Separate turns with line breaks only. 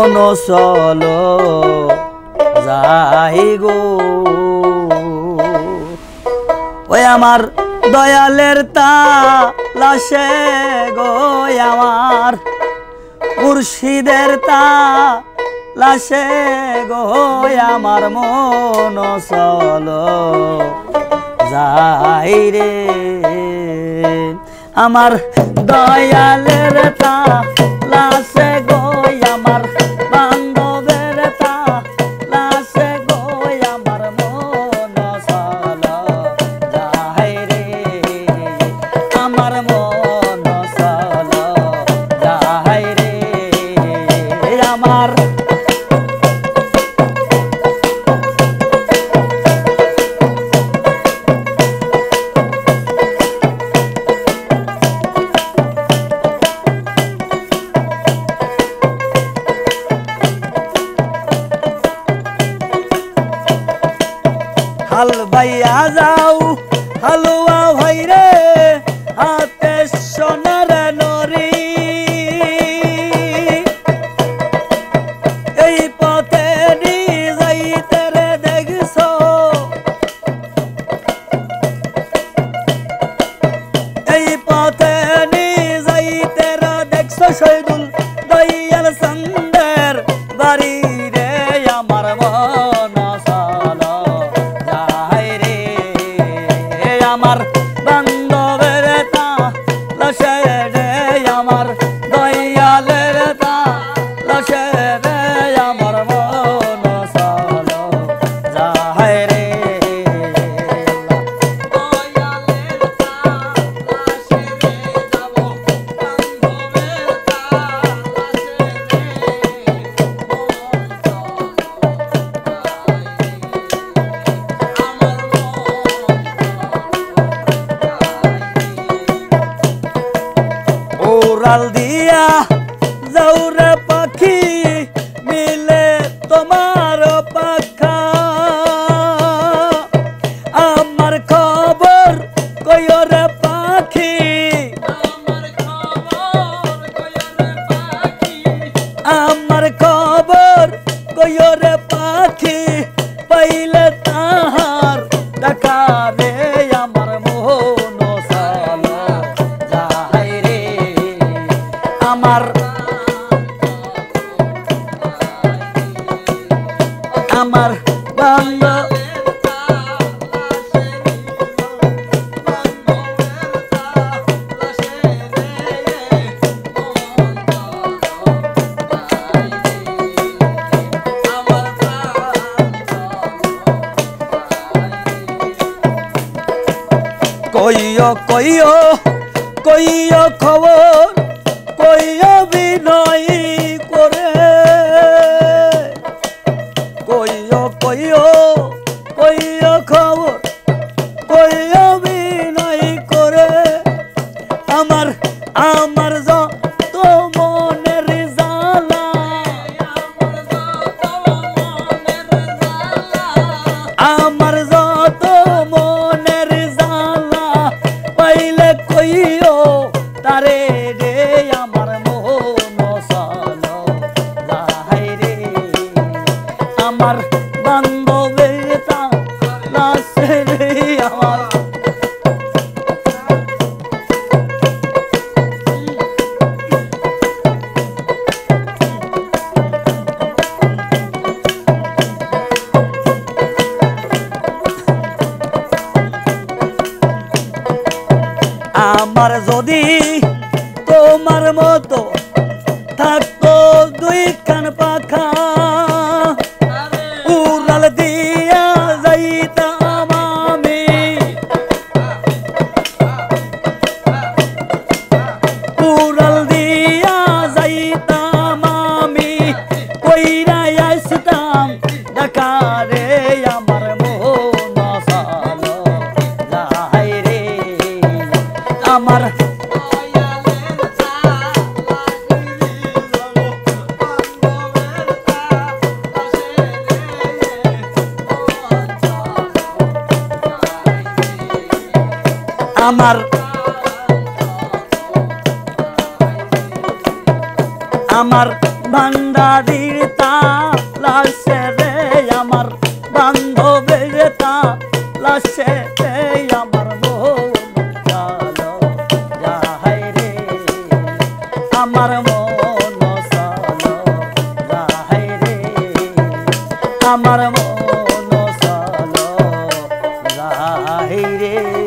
মন চলো যাই গো ওই আমার দয়ালের তালাশে গো আমার মুর্শিদের তালাশে গো আমার মন চলো যাই রে আমার দয়ালের তালাশে গো আমার বান্ধবের তালাশে গো আমার মন চলো যাই রে আমার মন চলো যাই রে আমার হাল বাইয়া যাও হালুয়া ভাই রে হাতে সোনার নরি এই পথে নি যাইতে রে দেখছো এই পথে নি যাইতে রে দেখছো শহীদুল দয়াল সন্দের বাড়ি রে আমার মন চলো যাই রে আমার বান্ধবের তালাশে রে আমার দয়ালের তালাশে রে আমার মন চলো যাই রে দয়ালের তালাশে রে যাব বান্ধবের তালাশে ওরাল দিয়া যাওরে পাখি মিলে তোমার পাখা আমার খবর কইও রে পাখি আমার খবর কইও রে পাখি পাইলে তাহার দেখা রে আমার মোহন চলো যাই রে আমার আমার বান্ধব কইও কইও কইও খবর কইও বিনয় করে কইও কইও কইও খবর কইও বিনয় করে আমার আমার যত মনের জ্বালা আমার যত মনের জ্বালা পাইলে কইও তারে রে আমার মন চলো যাই রে আমার বান্ধবের তালাশে রে আমার আমার যদি তোমার মতো থাকতো দুই কান পাখা উড়াল দিয়া যাইতাম আমি উড়াল দিয়া যাইতাম আমি কইরা আসতাম দেখা রে আমার মোহন চলো যাই রে আমার আমার আমার ভান্ডারির তালাশে রে আমার বান্ধবের তালাশে রে আমার মন চলো যাই রে আমার মন চলো যাই রে আমার মন চলো যাই রে।